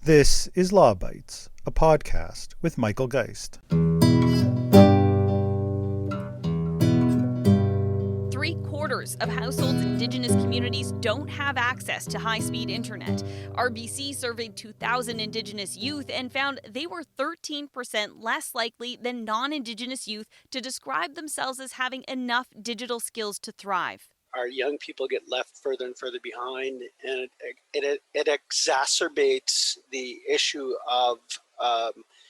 This is Law Bytes, a podcast with Michael Geist. 3/4 of households in Indigenous communities don't have access to high-speed internet. RBC surveyed 2,000 Indigenous youth and found they were 13% less likely than non-Indigenous youth to describe themselves as having enough digital skills to thrive. Our young people get left further and further behind, and it exacerbates the issue of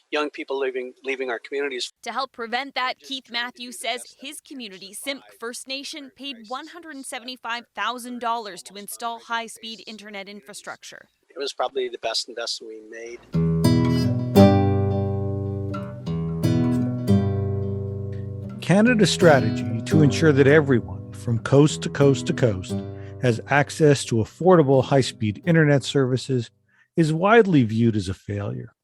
young people leaving our communities. To help prevent that, Keith Matthews says his community, Simk First Nation, paid $175,000 to install high-speed internet infrastructure. It was probably the best investment we made. Canada's strategy to ensure that everyone from coast to coast to coast has access to affordable high-speed internet services is widely viewed as a failure.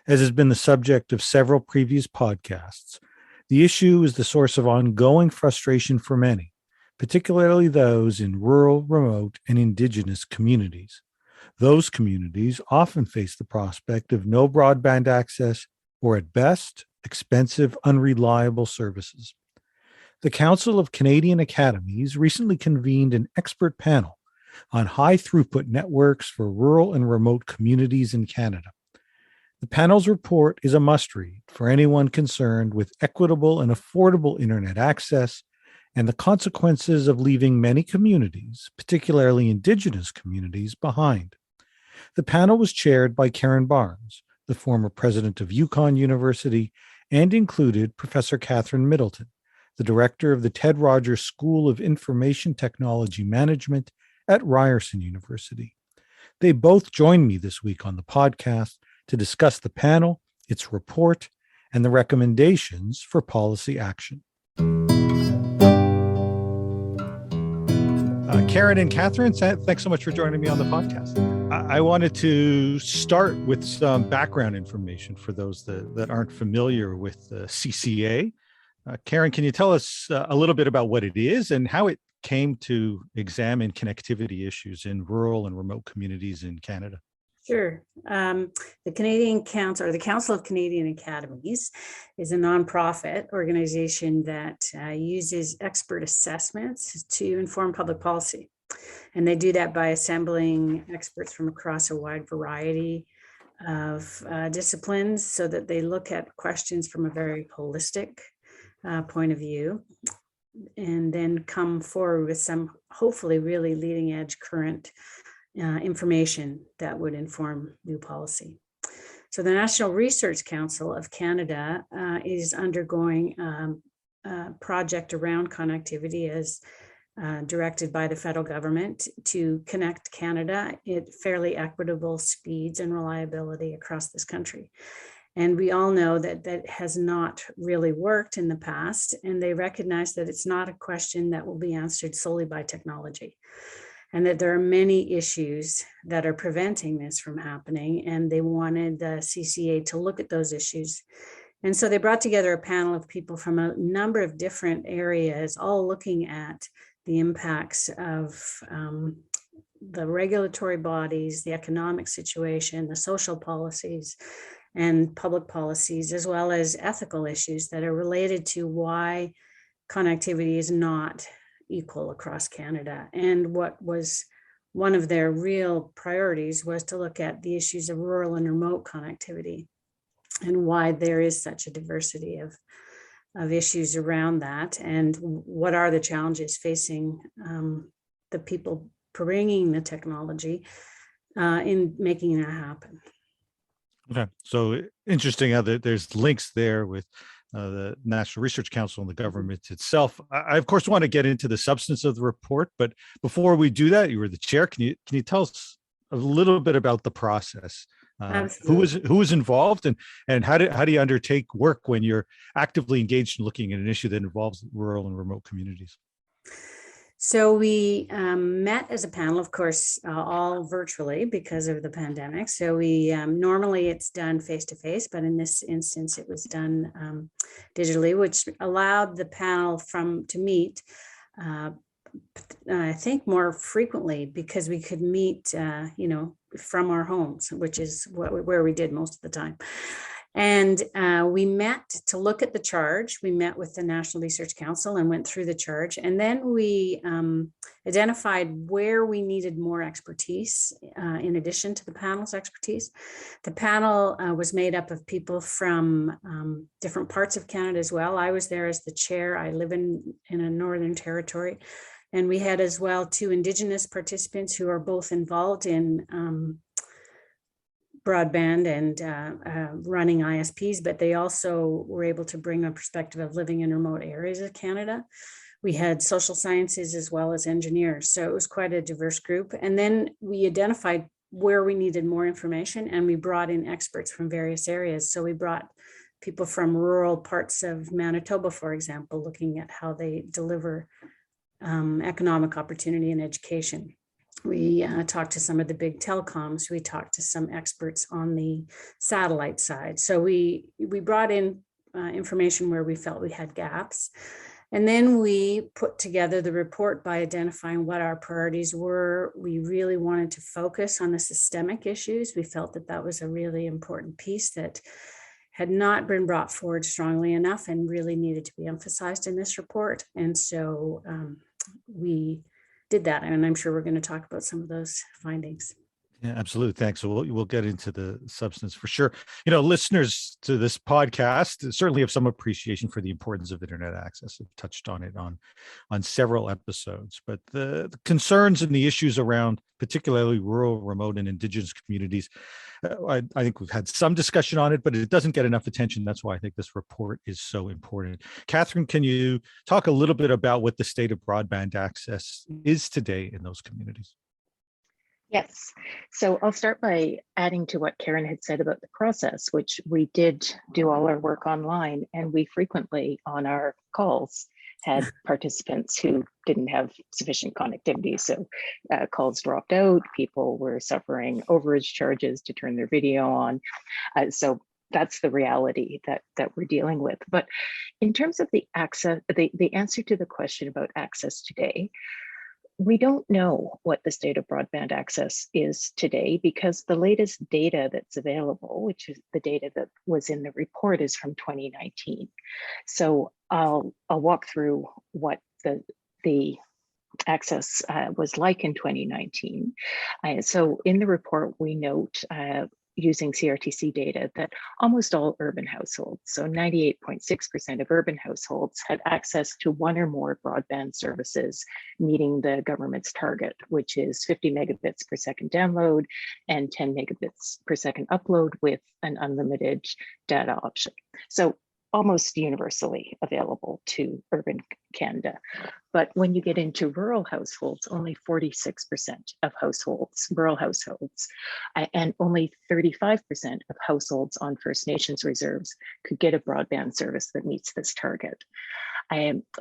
As has been the subject of several previous podcasts, the issue is the source of ongoing frustration for many, particularly those in rural, remote, and Indigenous communities. Those communities often face the prospect of no broadband access or, at best, expensive, unreliable services. The Council of Canadian Academies recently convened an expert panel on high-throughput networks for rural and remote communities in Canada. The panel's report is a must-read for anyone concerned with equitable and affordable internet access and the consequences of leaving many communities, particularly Indigenous communities, behind. The panel was chaired by Karen Barnes, the former president of Yukon University, and included Professor Catherine Middleton, the director of the Ted Rogers School of Information Technology Management at Ryerson University. They both joined me this week on the podcast to discuss the panel, its report, and the recommendations for policy action. Karen and Catherine, thanks so much for joining me on the podcast. I wanted to start with some background information for those that aren't familiar with the CCA. Karen, can you tell us a little bit about what it is and how it came to examine connectivity issues in rural and remote communities in Canada? Sure. The Canadian Council, or the Council of Canadian Academies, is a nonprofit organization that uses expert assessments to inform public policy. And they do that by assembling experts from across a wide variety of disciplines so that they look at questions from a very holistic point of view, and then come forward with some hopefully really leading edge current information that would inform new policy. So the National Research Council of Canada is undergoing a project around connectivity as directed by the federal government to connect Canada at fairly equitable speeds and reliability across this country. And we all know that that has not really worked in the past, and they recognize that it's not a question that will be answered solely by technology, and that there are many issues that are preventing this from happening, and they wanted the CCA to look at those issues. And so they brought together a panel of people from a number of different areas, all looking at the impacts of the regulatory bodies, the economic situation, the social policies, and public policies, as well as ethical issues that are related to why connectivity is not equal across Canada. And what was one of their real priorities was to look at the issues of rural and remote connectivity and why there is such a diversity of issues around that, and what are the challenges facing the people bringing the technology in making that happen. Okay, so interesting how there's links there with the National Research Council and the government itself. I of course want to get into the substance of the report, but before we do that, you were the chair. Can you tell us a little bit about the process? Who was involved, and how do you undertake work when you're actively engaged in looking at an issue that involves rural and remote communities? So we met as a panel, of course, all virtually because of the pandemic. So we normally it's done face-to-face, but in this instance it was done digitally, which allowed the panel to meet I think more frequently, because we could meet, from our homes, which is where we did most of the time. And we met to look at the charge. We met with the National Research Council and went through the charge. And then we identified where we needed more expertise in addition to the panel's expertise. The panel was made up of people from different parts of Canada as well. I was there as the chair. I live in a Northern Territory. And we had as well 2 Indigenous participants who are both involved in broadband and running ISPs, but they also were able to bring a perspective of living in remote areas of Canada. We had social sciences as well as engineers. So it was quite a diverse group. And then we identified where we needed more information, and we brought in experts from various areas. So we brought people from rural parts of Manitoba, for example, looking at how they deliver economic opportunity and education. We talked to some of the big telecoms. We talked to some experts on the satellite side. So we brought in information where we felt we had gaps. And then we put together the report by identifying what our priorities were. We really wanted to focus on the systemic issues. We felt that that was a really important piece that had not been brought forward strongly enough and really needed to be emphasized in this report. And so we did that, and I'm sure we're going to talk about some of those findings. Yeah, absolutely. Thanks. So we'll get into the substance for sure. Listeners to this podcast certainly have some appreciation for the importance of internet access. I've touched on it on several episodes, but the concerns and the issues around particularly rural, remote, and Indigenous communities, I think we've had some discussion on it, but it doesn't get enough attention. That's why I think this report is so important. Catherine, can you talk a little bit about what the state of broadband access is today in those communities? Yes. So I'll start by adding to what Karen had said about the process, which we did do all our work online, and we frequently on our calls had participants who didn't have sufficient connectivity. So calls dropped out, people were suffering overage charges to turn their video on. So that's the reality that we're dealing with. But in terms of the access, the answer to the question about access today, we don't know what the state of broadband access is today, because the latest data that's available, which is the data that was in the report, is from 2019. So I'll walk through what the access was like in 2019. So in the report, we note using CRTC data that almost all urban households, so 98.6% of urban households, had access to one or more broadband services meeting the government's target, which is 50 megabits per second download and 10 megabits per second upload with an unlimited data option. So almost universally available to urban Canada. But when you get into rural households, only 46% of households, rural households, and only 35% of households on First Nations reserves could get a broadband service that meets this target.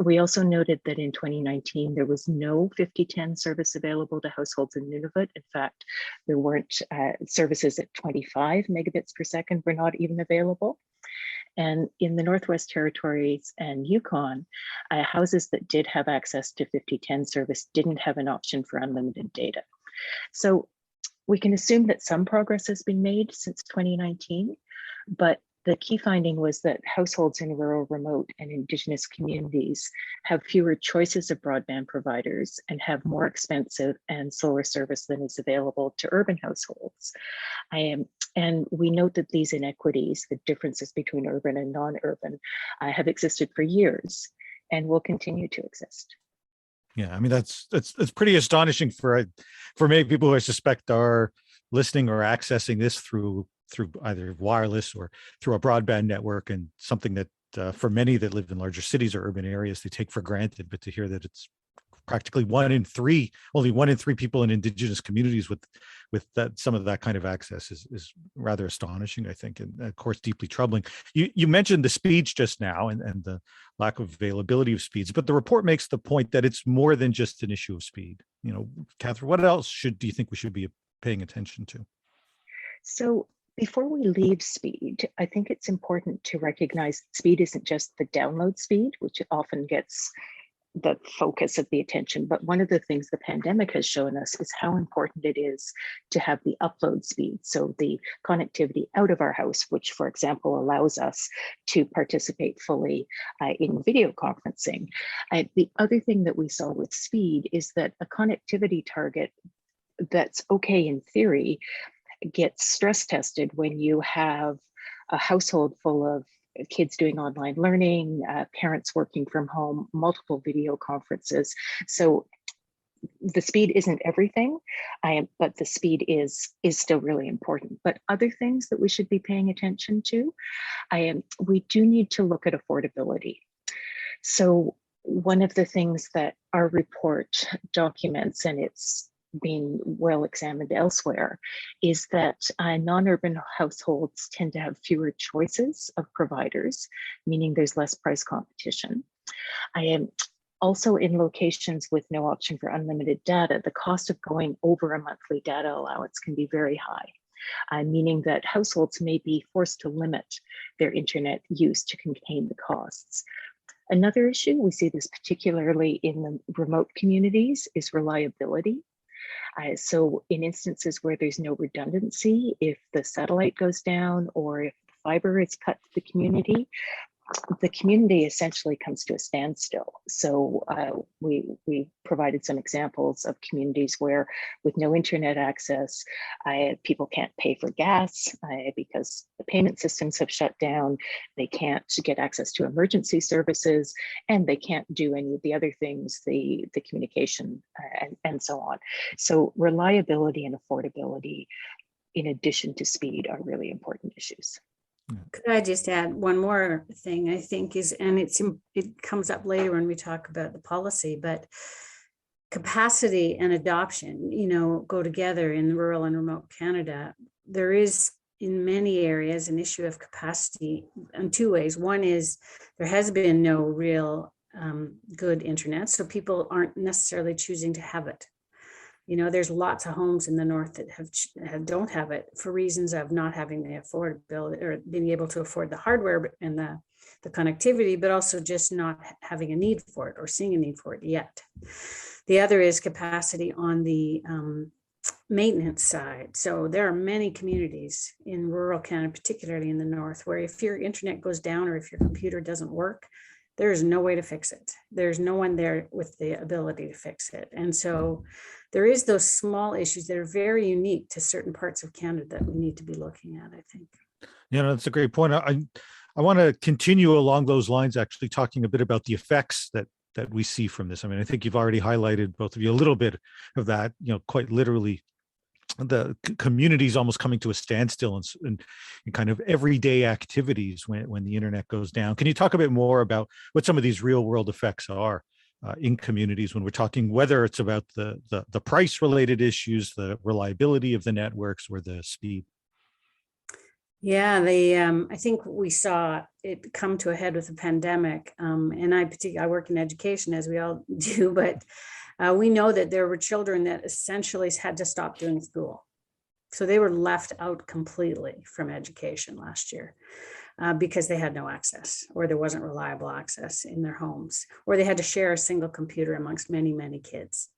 We also noted that in 2019, there was no 5010 service available to households in Nunavut. In fact, there weren't services at 25 megabits per second were not even available. And in the Northwest Territories and Yukon, houses that did have access to 5010 service didn't have an option for unlimited data. So we can assume that some progress has been made since 2019, but the key finding was that households in rural, remote, and Indigenous communities have fewer choices of broadband providers and have more expensive and slower service than is available to urban households. And we note that these inequities, the differences between urban and non-urban, have existed for years and will continue to exist. Yeah, I mean, that's pretty astonishing for many people who I suspect are listening or accessing this through either wireless or through a broadband network, and something that for many that live in larger cities or urban areas, they take for granted. But to hear that it's practically only one in three people in Indigenous communities with that, some of that kind of access is rather astonishing, I think, and of course deeply troubling. You mentioned the speeds just now and the lack of availability of speeds, but the report makes the point that it's more than just an issue of speed. Catherine, what else do you think we should be paying attention to? So before we leave speed, I think it's important to recognize speed isn't just the download speed, which often gets the focus of the attention. But one of the things the pandemic has shown us is how important it is to have the upload speed. So the connectivity out of our house, which, for example, allows us to participate fully in video conferencing. The other thing that we saw with speed is that a connectivity target that's okay in theory gets stress tested when you have a household full of kids doing online learning, parents working from home, multiple video conferences. So the speed isn't everything, but the speed is still really important. But other things that we should be paying attention to, we do need to look at affordability. So one of the things that our report documents, and it's being well examined elsewhere, is that non-urban households tend to have fewer choices of providers, meaning there's less price competition. I am also in locations with no option for unlimited data, the cost of going over a monthly data allowance can be very high, meaning that households may be forced to limit their internet use to contain the costs. Another issue, we see this particularly in the remote communities, is reliability. So in instances where there's no redundancy, if the satellite goes down or if fiber is cut to the community essentially comes to a standstill. So we provided some examples of communities where with no internet access, people can't pay for gas because the payment systems have shut down. They can't get access to emergency services, and they can't do any of the other things, the communication and so on. So reliability and affordability, in addition to speed, are really important issues. Could I just add one more thing, I think is, and it comes up later when we talk about the policy, but capacity and adoption, go together in rural and remote Canada. There is in many areas an issue of capacity in two ways. One is there has been no real good internet, so people aren't necessarily choosing to have it. There's lots of homes in the north that don't have it for reasons of not having the affordability or being able to afford the hardware and the connectivity, but also just not having a need for it or seeing a need for it yet. The other is capacity on the maintenance side. So there are many communities in rural Canada, particularly in the north, where if your internet goes down or if your computer doesn't work, there is no way to fix it. There's no one there with the ability to fix it. And so there is those small issues that are very unique to certain parts of Canada that we need to be looking at, I think. That's a great point. I want to continue along those lines, actually talking a bit about the effects that we see from this. I mean, I think you've already highlighted, both of you, a little bit of that, quite literally, the communities almost coming to a standstill in kind of everyday activities when the internet goes down. Can you talk a bit more about what some of these real world effects are in communities when we're talking, whether it's about the price related issues, the reliability of the networks, or the speed? Yeah, I think we saw it come to a head with the pandemic. And I work in education, as we all do, but we know that there were children that essentially had to stop doing school. So they were left out completely from education last year because they had no access, or there wasn't reliable access in their homes, or they had to share a single computer amongst many, many kids.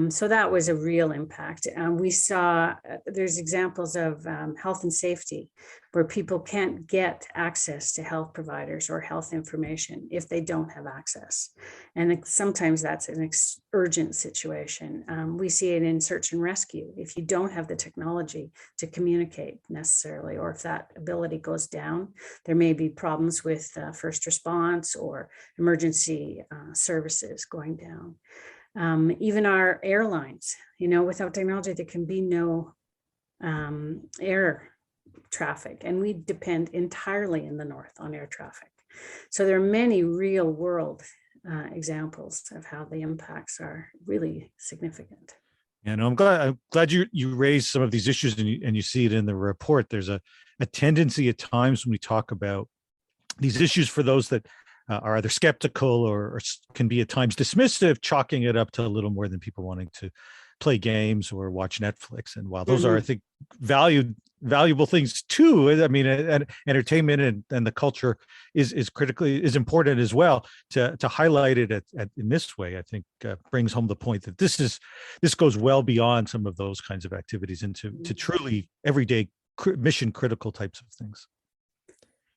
So that was a real impact. We saw there's examples of health and safety where people can't get access to health providers or health information if they don't have access. And sometimes that's an urgent situation. We see it in search and rescue. If you don't have the technology to communicate necessarily, or if that ability goes down, there may be problems with first response or emergency services going down. Even our airlines, without technology, there can be no air traffic, and we depend entirely in the north on air traffic. So there are many real world examples of how the impacts are really significant. Yeah, no, I'm glad you raised some of these issues, and you see it in the report. There's a tendency at times when we talk about these issues for those that are either skeptical or can be at times dismissive, chalking it up to a little more than people wanting to play games or watch Netflix. And while those are, I think, valuable things too, I mean, and entertainment and the culture is important as well. To highlight it in this way, I think brings home the point that this goes well beyond some of those kinds of activities into truly everyday mission critical types of things.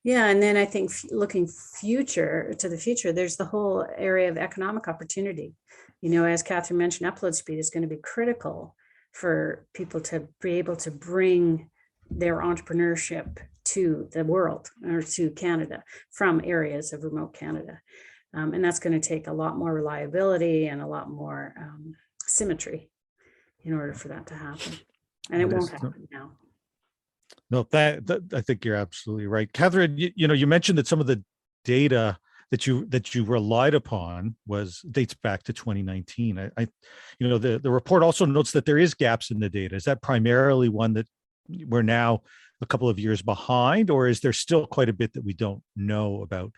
Yeah, and then I think looking to the future, there's the whole area of economic opportunity. You know, as Catherine mentioned, upload speed is going to be critical for people to be able to bring their entrepreneurship to the world or to Canada from areas of remote Canada. And that's going to take a lot more reliability and a lot more symmetry in order for that to happen. And it won't happen now. No, that I think you're absolutely right. Catherine, you mentioned that some of the data that you relied upon dates back to 2019. The report also notes that there is gaps in the data. Is that primarily one that we're now a couple of years behind, or is there still quite a bit that we don't know about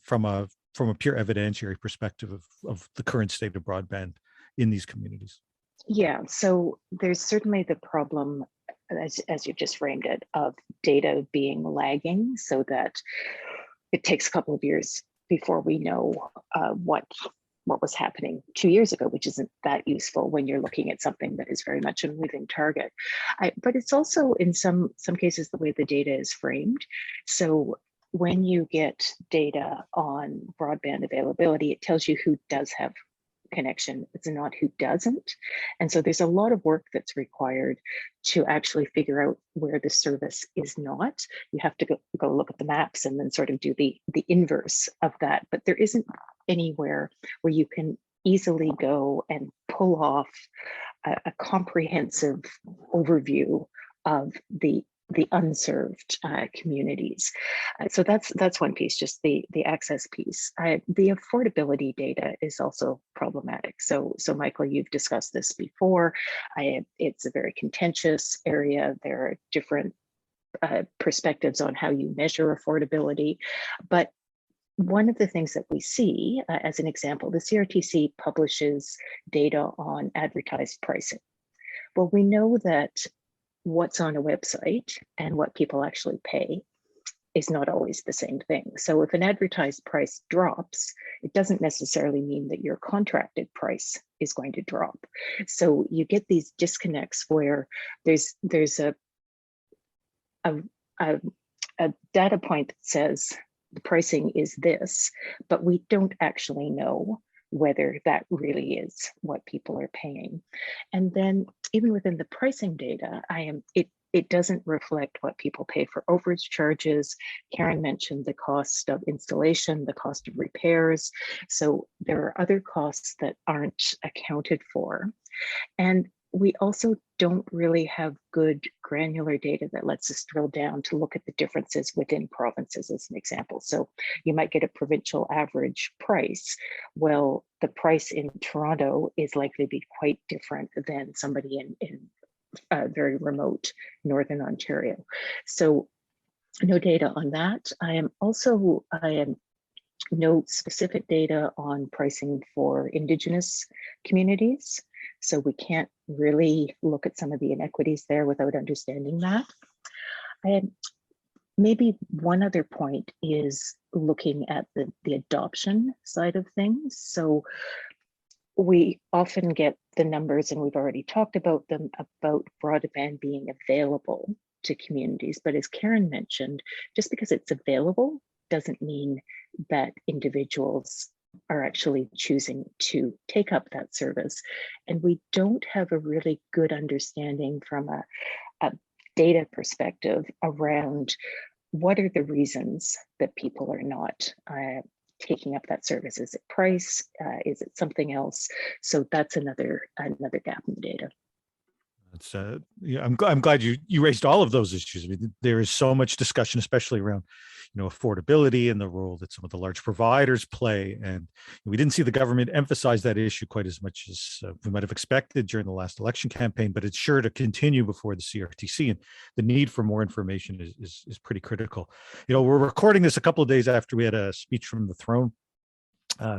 from a pure evidentiary perspective of the current state of broadband in these communities? Yeah, so there's certainly the problem, as you just framed it, of data being lagging, so that it takes a couple of years before we know what was happening 2 years ago, which isn't that useful when you're looking at something that is very much a moving target. But it's also in some cases the way the data is framed. So when you get data on broadband availability, it tells you who does have connection, it's not who doesn't. And so there's a lot of work that's required to actually figure out where the service is not. You have to go look at the maps and then sort of do the inverse of that. But there isn't anywhere where you can easily go and pull off a comprehensive overview of the unserved communities. So that's one piece, just the access piece. The affordability data is also problematic. So Michael, you've discussed this before. It's a very contentious area. There are different perspectives on how you measure affordability. But one of the things that we see, as an example, the CRTC publishes data on advertised pricing. Well, we know that what's on a website and what people actually pay is not always the same thing. So if an advertised price drops, it doesn't necessarily mean that your contracted price is going to drop. So you get these disconnects where there's a data point that says the pricing is this, but we don't actually know whether that really is what people are paying. And then even within the pricing data, it doesn't reflect what people pay for overage charges. Karen mentioned the cost of installation, the cost of repairs. So there are other costs that aren't accounted for. And we also don't really have good granular data that lets us drill down to look at the differences within provinces, as an example. So you might get a provincial average price. Well, the price in Toronto is likely to be quite different than somebody in very remote Northern Ontario. So no data on that. I am no specific data on pricing for Indigenous communities. So we can't really look at some of the inequities there without understanding that. Maybe one other point is looking at the adoption side of things. So we often get the numbers, and we've already talked about them, about broadband being available to communities. But as Karen mentioned, just because it's available doesn't mean that individuals are actually choosing to take up that service. And we don't have a really good understanding from a data perspective around what are the reasons that people are not taking up that service. Is it price? Is it something else? So that's another gap in the data. It's I'm glad you raised all of those issues. I mean, there is so much discussion, especially around affordability and the role that some of the large providers play, and we didn't see the government emphasize that issue quite as much as we might have expected during the last election campaign. But it's sure to continue before the CRTC, and the need for more information is pretty critical. We're recording this a couple of days after we had a speech from the throne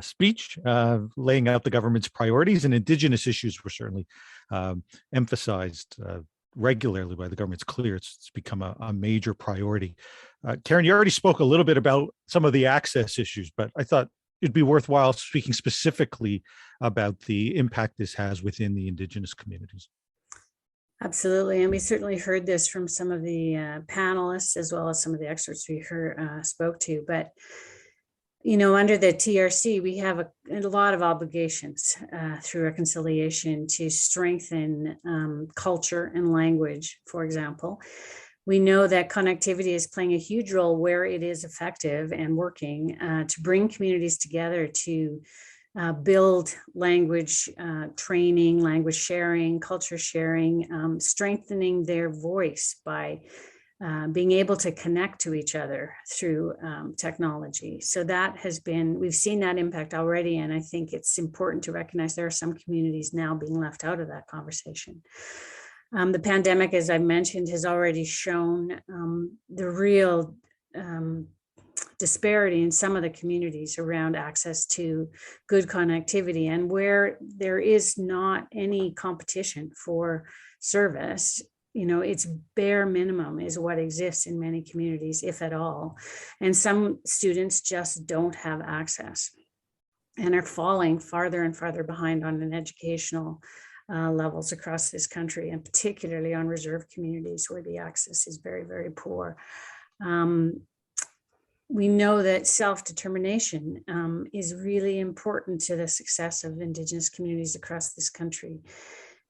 speech, laying out the government's priorities, and Indigenous issues were certainly emphasized regularly by the government. It's clear it's become a major priority. Karen, you already spoke a little bit about some of the access issues, but I thought it'd be worthwhile speaking specifically about the impact this has within the Indigenous communities. Absolutely, and we certainly heard this from some of the panelists as well as some of the experts we spoke to. But you know, under the TRC, we have a lot of obligations through reconciliation to strengthen culture and language, for example. We know that connectivity is playing a huge role where it is effective and working to bring communities together to build language training, language sharing, culture sharing, strengthening their voice by being able to connect to each other through technology. So that has been, we've seen that impact already. And I think it's important to recognize there are some communities now being left out of that conversation. The pandemic, as I mentioned, has already shown the real disparity in some of the communities around access to good connectivity, and where there is not any competition for service. You know, it's bare minimum is what exists in many communities, if at all. And some students just don't have access and are falling farther and farther behind on an educational levels across this country, and particularly on reserve communities where the access is very, very poor. We know that self-determination is really important to the success of Indigenous communities across this country,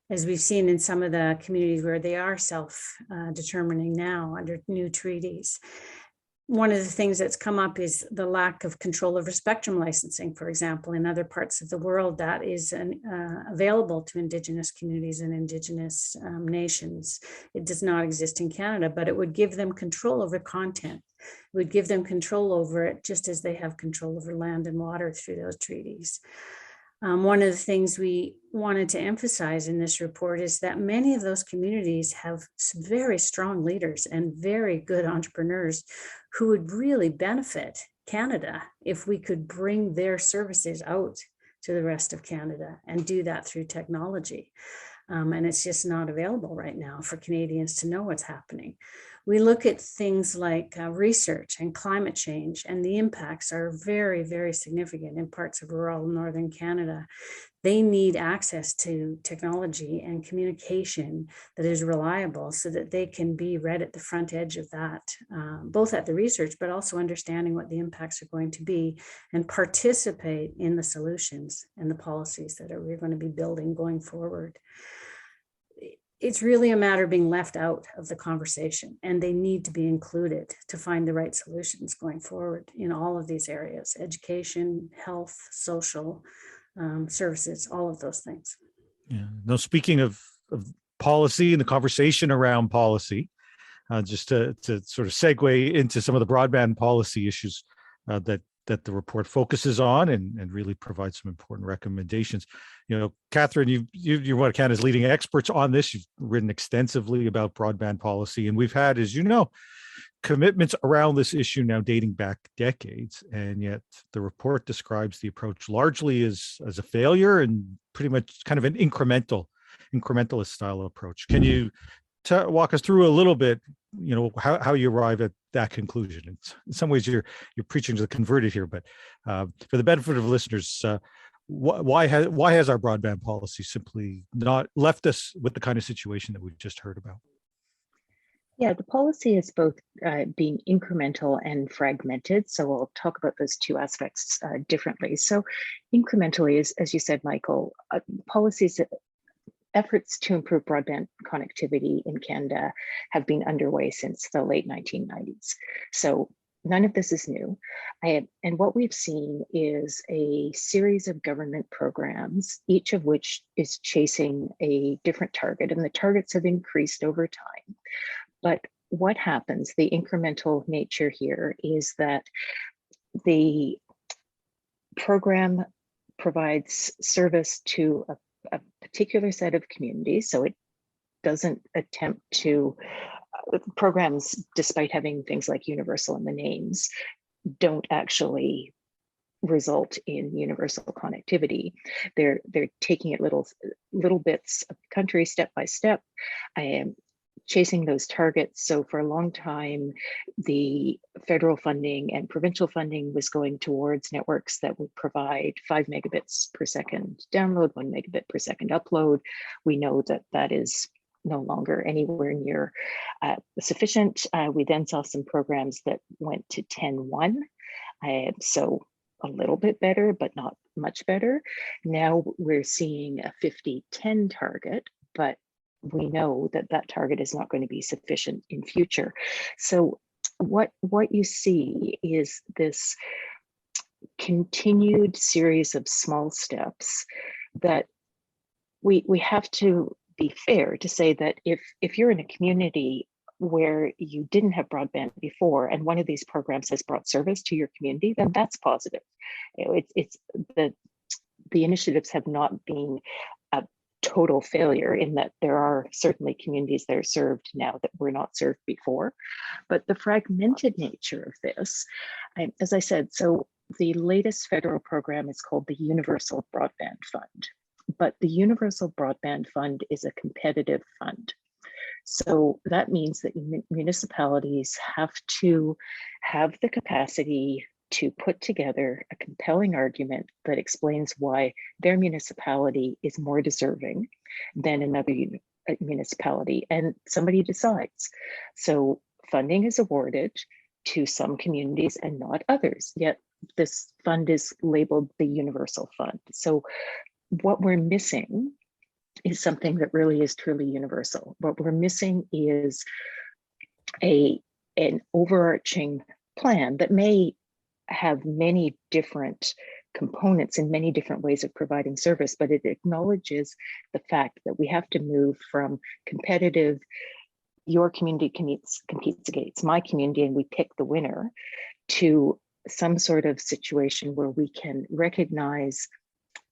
as we've seen in some of the communities where they are self-determining now under new treaties. One of the things that's come up is the lack of control over spectrum licensing, for example, in other parts of the world that is available to Indigenous communities and Indigenous nations. It does not exist in Canada, but it would give them control over content. It would give them control over it, just as they have control over land and water through those treaties. One of the things we wanted to emphasize in this report is that many of those communities have very strong leaders and very good entrepreneurs who would really benefit Canada if we could bring their services out to the rest of Canada and do that through technology. And it's just not available right now for Canadians to know what's happening. We look at things like research and climate change, and the impacts are very, very significant in parts of rural northern Canada. They need access to technology and communication that is reliable so that they can be right at the front edge of that, both at the research, but also understanding what the impacts are going to be and participate in the solutions and the policies that we're going to be building going forward. It's really a matter of being left out of the conversation, and they need to be included to find the right solutions going forward in all of these areas: education, health, social services, all of those things. Yeah. Now, speaking of policy and the conversation around policy, just to sort of segue into some of the broadband policy issues that the report focuses on and really provides some important recommendations. You know, Catherine, you're one of Canada's leading experts on this. You've written extensively about broadband policy, and we've had, as you know, commitments around this issue now dating back decades, and yet the report describes the approach largely as a failure and pretty much kind of an incrementalist style approach. Can you walk us through a little bit, you know, how you arrive at that conclusion? In some ways, you're preaching to the converted here, but for the benefit of listeners, why has our broadband policy simply not left us with the kind of situation that we've just heard about? Yeah, the policy is both being incremental and fragmented. So we'll talk about those two aspects differently. So incrementally, as you said, Michael, policies, efforts to improve broadband connectivity in Canada have been underway since the late 1990s. So none of this is new. And what we've seen is a series of government programs, each of which is chasing a different target, and the targets have increased over time. But what happens, the incremental nature here, is that the program provides service to a particular set of communities. So it doesn't attempt to, programs, despite having things like universal in the names, don't actually result in universal connectivity. They're taking it little bits of the country, step by step. I am chasing those targets. So for a long time, the federal funding and provincial funding was going towards networks that would provide 5 megabits per second download, 1 megabit per second upload. We know that that is no longer anywhere near sufficient. We then saw some programs that went to 10.1. So a little bit better, but not much better. Now we're seeing a 50-10 target, but we know that that target is not going to be sufficient in future. So what you see is this continued series of small steps that we have to be fair to say that if you're in a community where you didn't have broadband before and one of these programs has brought service to your community, then that's positive. It's the initiatives have not been a total failure in that there are certainly communities that are served now that were not served before, but the fragmented nature of this, as I said, so the latest federal program is called the Universal Broadband Fund, but the Universal Broadband Fund is a competitive fund. So that means that municipalities have to have the capacity to put together a compelling argument that explains why their municipality is more deserving than another municipality, and somebody decides. So funding is awarded to some communities and not others, yet this fund is labeled the Universal Fund. So what we're missing is something that really is truly universal. What we're missing is an overarching plan that may have many different components and many different ways of providing service, but it acknowledges the fact that we have to move from competitive, your community competes against my community and we pick the winner, to some sort of situation where we can recognize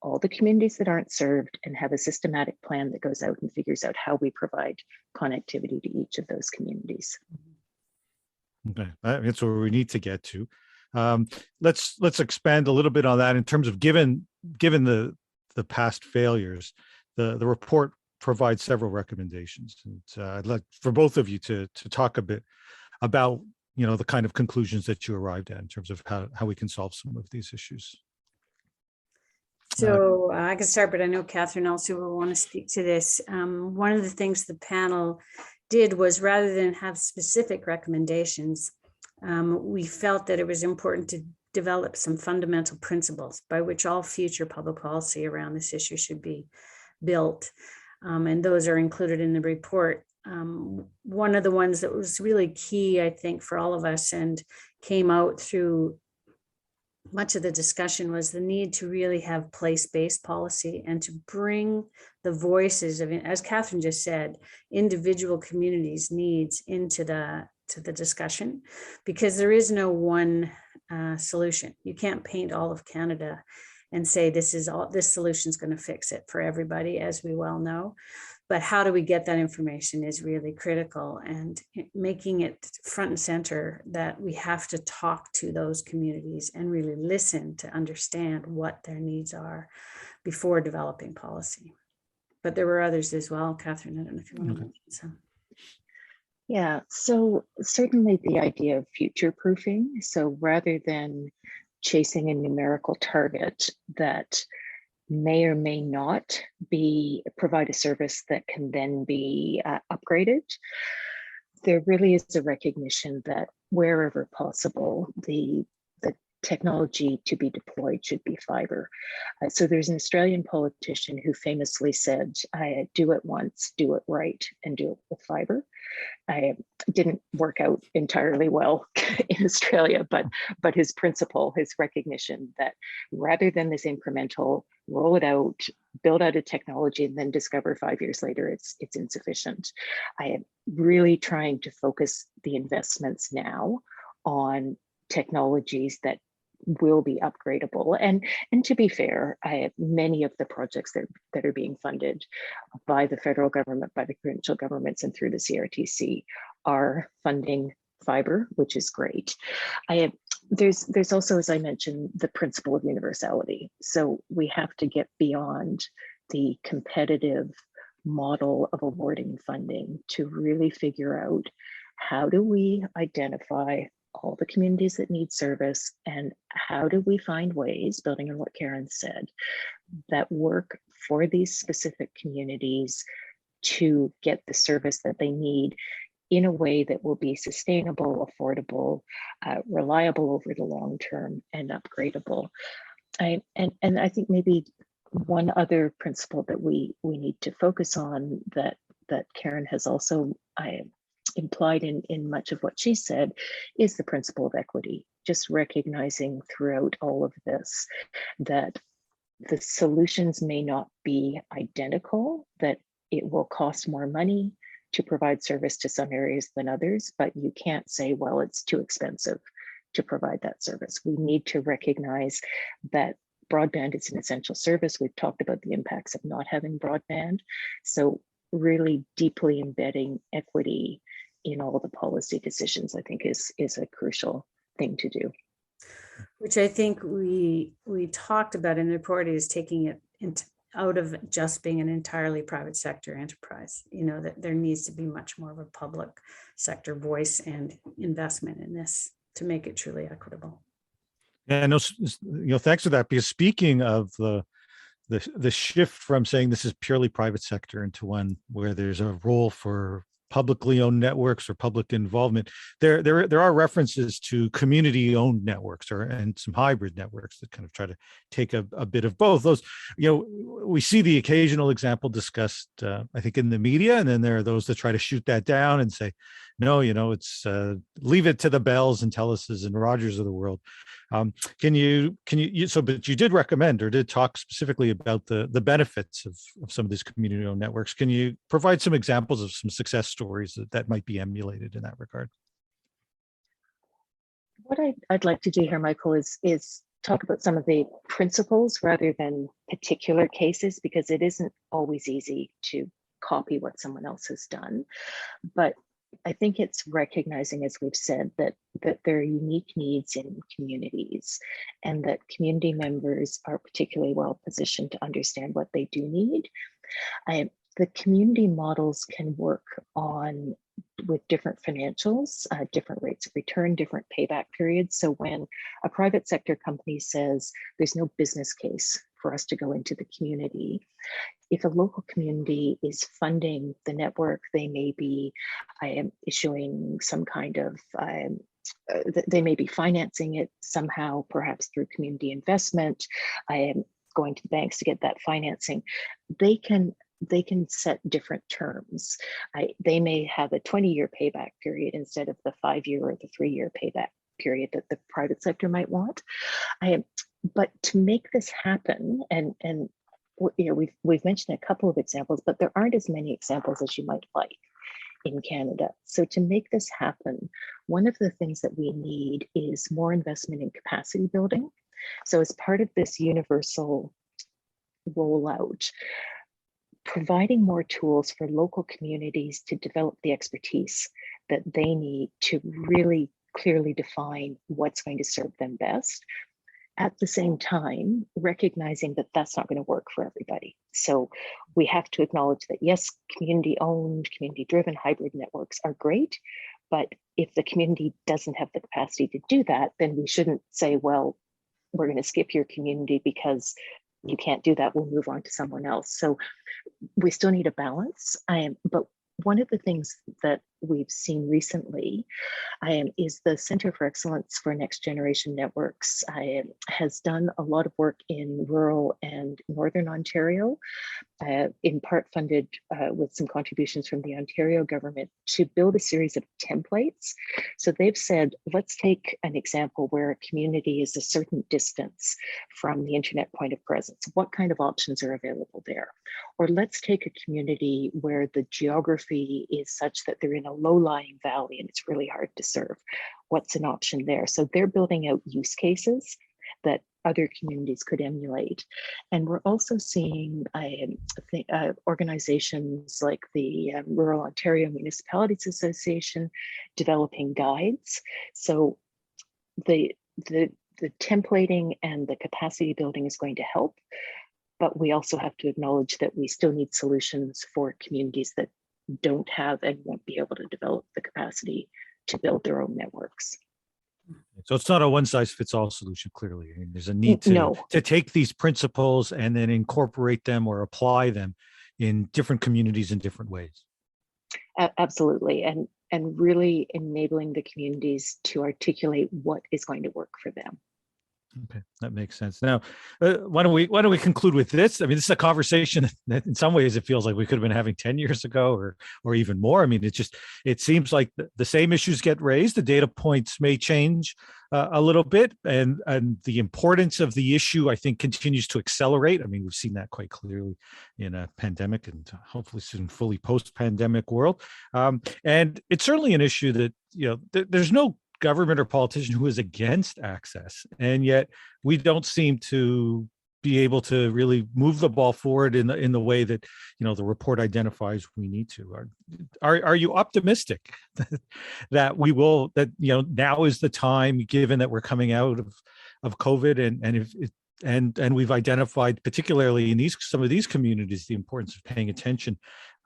all the communities that aren't served and have a systematic plan that goes out and figures out how we provide connectivity to each of those communities. Okay, that's where we need to get to. Let's expand a little bit on that in terms of given the past failures, the report provides several recommendations. And I'd like for both of you to talk a bit about the kind of conclusions that you arrived at in terms of how we can solve some of these issues. So I can start, but I know Catherine also will want to speak to this. One of the things the panel did was, rather than have specific recommendations, we felt that it was important to develop some fundamental principles by which all future public policy around this issue should be built. And those are included in the report. One of the ones that was really key, I think, for all of us and came out through much of the discussion was the need to really have place-based policy and to bring the voices of, as Catherine just said, individual communities' needs into the discussion, because there is no one solution. You can't paint all of Canada and say this solution is going to fix it for everybody, as we well know. But how do we get that information is really critical, and making it front and center that we have to talk to those communities and really listen to understand what their needs are before developing policy. But there were others as well. Catherine, I don't know if you want to mention some. Yeah, so certainly the idea of future proofing. So rather than chasing a numerical target that may or may not provide a service that can then be upgraded, there really is a recognition that wherever possible, the technology to be deployed should be fiber. So there's an Australian politician who famously said, do it once, do it right, and do it with fiber. It didn't work out entirely well in Australia, but his principle, his recognition that rather than this incremental, roll it out, build out a technology, and then discover 5 years later it's insufficient. I am really trying to focus the investments now on technologies that will be upgradable. And to be fair, many of the projects that are being funded by the federal government, by the provincial governments, and through the CRTC are funding fiber, which is great. There's also, as I mentioned, the principle of universality. So we have to get beyond the competitive model of awarding funding to really figure out how do we identify all the communities that need service, and how do we find ways, building on what Karen said, that work for these specific communities to get the service that they need in a way that will be sustainable, affordable, reliable over the long term, and upgradable. And I think maybe one other principle that we need to focus on that Karen has also implied in much of what she said is the principle of equity. Just recognizing throughout all of this that the solutions may not be identical, that it will cost more money to provide service to some areas than others, but you can't say, well, it's too expensive to provide that service. We need to recognize that broadband is an essential service. We've talked about the impacts of not having broadband. So really deeply embedding equity in all the policy decisions, I think is a crucial thing to do. Which I think we talked about in the report is taking it out of just being an entirely private sector enterprise. You know, that there needs to be much more of a public sector voice and investment in this to make it truly equitable. Yeah, no, thanks for that. Because speaking of the shift from saying this is purely private sector into one where there's a role for publicly owned networks or public involvement, there are references to community-owned networks and some hybrid networks that kind of try to take a bit of both. Those, we see the occasional example discussed, I think, in the media, and then there are those that try to shoot that down and say, no, it's leave it to the Bells and Teleses and Rogers of the world. But you did recommend or did talk specifically about the benefits of some of these community-owned networks. Can you provide some examples of some success stories that might be emulated in that regard? What I'd like to do here, Michael, is talk about some of the principles rather than particular cases, because it isn't always easy to copy what someone else has done. But I think it's recognizing, as we've said, that there are unique needs in communities and that community members are particularly well positioned to understand what they do need. The community models can work with different financials, different rates of return, different payback periods. So when a private sector company says there's no business case for us to go into the community, if a local community is funding the network, they may be issuing some kind of, they may be financing it somehow, perhaps through community investment, going to the banks to get that financing. They can set different terms. They may have a 20-year payback period instead of the 5-year or the 3-year payback period that the private sector might want. But to make this happen, and we've mentioned a couple of examples, but there aren't as many examples as you might like in Canada. So to make this happen, one of the things that we need is more investment in capacity building. So as part of this universal rollout, providing more tools for local communities to develop the expertise that they need to really clearly define what's going to serve them best. At the same time, recognizing that that's not going to work for everybody. So we have to acknowledge that, yes, community-owned, community-driven hybrid networks are great, but if the community doesn't have the capacity to do that, then we shouldn't say, well, we're going to skip your community because you can't do that, we'll move on to someone else. So we still need a balance. But one of the things that we've seen recently is the Center for Excellence for Next Generation Networks has done a lot of work in rural and Northern Ontario, in part funded with some contributions from the Ontario government, to build a series of templates. So they've said, let's take an example where a community is a certain distance from the internet point of presence. What kind of options are available there? Or let's take a community where the geography is such that they're in a low-lying valley and it's really hard to serve. What's an option there? So they're building out use cases that other communities could emulate. And we're also seeing organizations like the Rural Ontario Municipalities Association developing guides. So the templating and the capacity building is going to help, but we also have to acknowledge that we still need solutions for communities that don't have and won't be able to develop the capacity to build their own networks. So it's not a one-size-fits-all solution, clearly. I mean, there's a need to take these principles and then incorporate them or apply them in different communities in different ways. Absolutely. And really enabling the communities to articulate what is going to work for them. Okay, that makes sense. Now, why don't we conclude with this? I mean, this is a conversation that in some ways it feels like we could have been having 10 years ago or even more. I mean, it seems like the same issues get raised. The data points may change a little bit, and the importance of the issue, I think, continues to accelerate. I mean, we've seen that quite clearly in a pandemic and hopefully soon fully post-pandemic world. And it's certainly an issue that, there's no government or politician who is against access, and yet we don't seem to be able to really move the ball forward in the way that the report identifies we need to. Are you optimistic that we will, that now is the time, given that we're coming out of COVID and we've identified, particularly in some of these communities, the importance of paying attention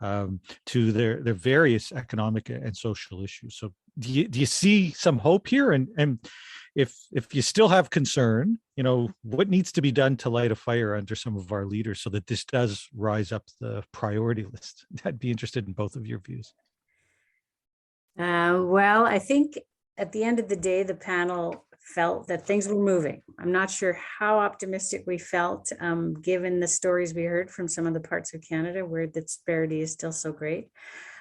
to their various economic and social issues? So do you see some hope here? And if you still have concern, what needs to be done to light a fire under some of our leaders so that this does rise up the priority list? I'd be interested in both of your views. Well, I think at the end of the day, the panel felt that things were moving. I'm not sure how optimistic we felt, given the stories we heard from some of the parts of Canada where the disparity is still so great.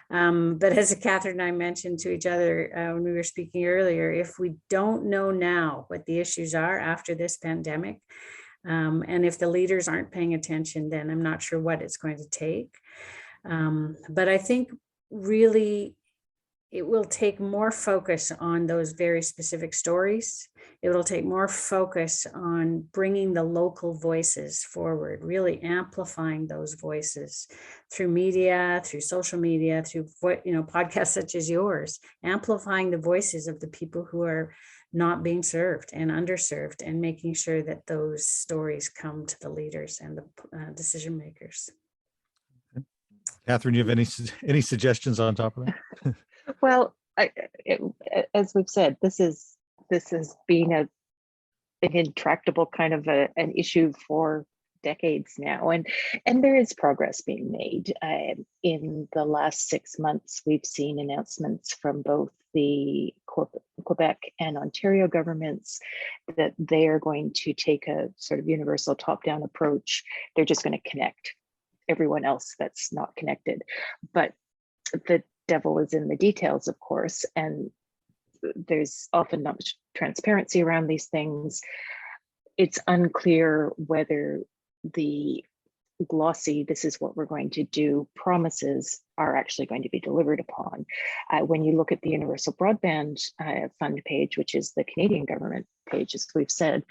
But as Catherine and I mentioned to each other when we were speaking earlier, if we don't know now what the issues are after this pandemic, and if the leaders aren't paying attention, then I'm not sure what it's going to take. But I think really it will take more focus on those very specific stories. It will take more focus on bringing the local voices forward, really amplifying those voices through media, through social media, through podcasts such as yours, amplifying the voices of the people who are not being served and underserved, and making sure that those stories come to the leaders and the decision makers. Catherine, you have any suggestions on top of that? Well, as we've said, this has been an intractable kind of an issue for decades now, and there is progress being made. In the last 6 months, we've seen announcements from both the Quebec and Ontario governments that they are going to take a sort of universal top-down approach. They're just going to connect everyone else that's not connected, but the devil is in the details, of course, and there's often not much transparency around these things. It's unclear whether the glossy "this is what we're going to do" promises are actually going to be delivered upon. When you look at the Universal Broadband Fund page, which is the Canadian government page, as we've said,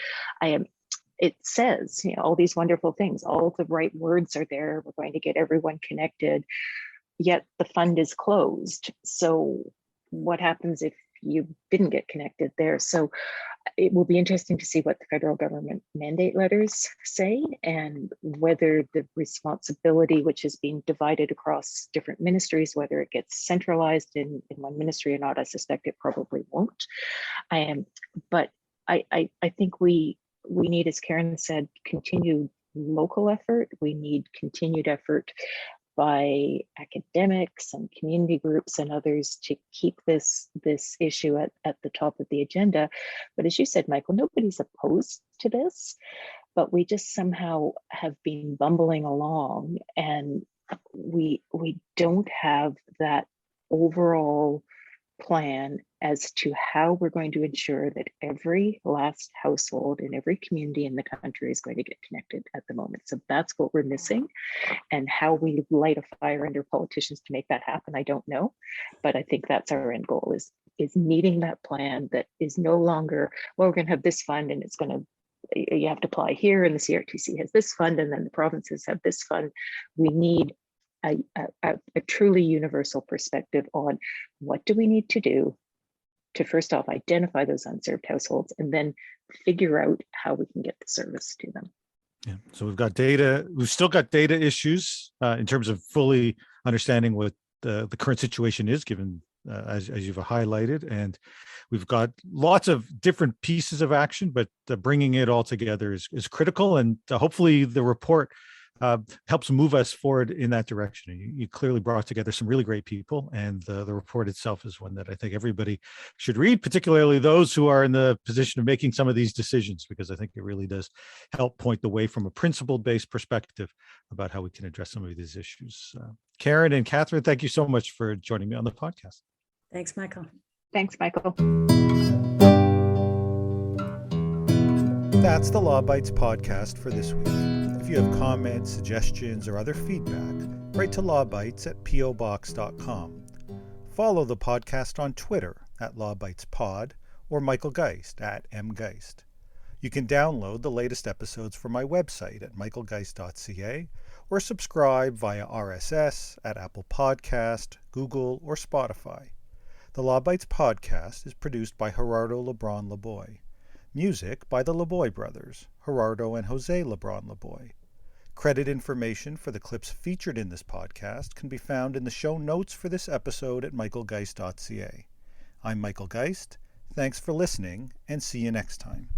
it says all these wonderful things, all the right words are there, we're going to get everyone connected, yet the fund is closed. So what happens if you didn't get connected there? So it will be interesting to see what the federal government mandate letters say, and whether the responsibility, which is being divided across different ministries, whether it gets centralized in one ministry or not. I suspect it probably won't. But I think we need, as Karen said, continued local effort. We need continued effort by academics and community groups and others to keep this issue at the top of the agenda. But as you said, Michael, nobody's opposed to this, but we just somehow have been bumbling along, and we don't have that overall plan as to how we're going to ensure that every last household in every community in the country is going to get connected at the moment. So that's what we're missing, and how we light a fire under politicians to make that happen, I don't know, but I think that's our end goal, is needing that plan that is no longer, well, we're going to have this fund and it's going to you have to apply here, and the CRTC has this fund, and then the provinces have this fund. We need a truly universal perspective on what do we need to do to, first off, identify those unserved households, and then figure out how we can get the service to them. Yeah. So we've got data. We've still got data issues in terms of fully understanding what the current situation is, given as you've highlighted, and we've got lots of different pieces of action, but bringing it all together is critical, and hopefully the report helps move us forward in that direction. You clearly brought together some really great people, and the report itself is one that I think everybody should read, particularly those who are in the position of making some of these decisions, because I think it really does help point the way from a principle-based perspective about how we can address some of these issues. Karen and Catherine, thank you so much for joining me on the podcast. Thanks, Michael. Thanks, Michael. That's the Law Bytes podcast for this week. If you have comments, suggestions, or other feedback, write to lawbytes@pobox.com. Follow the podcast on Twitter @LawBytesPod or Michael Geist @mgeist. You can download the latest episodes from my website at michaelgeist.ca or subscribe via RSS at Apple Podcast, Google, or Spotify. The Law Bytes podcast is produced by Gerardo Lebron Laboy. Music by the Laboy brothers, Gerardo and Jose Lebron Laboy. Credit information for the clips featured in this podcast can be found in the show notes for this episode at michaelgeist.ca. I'm Michael Geist. Thanks for listening, and see you next time.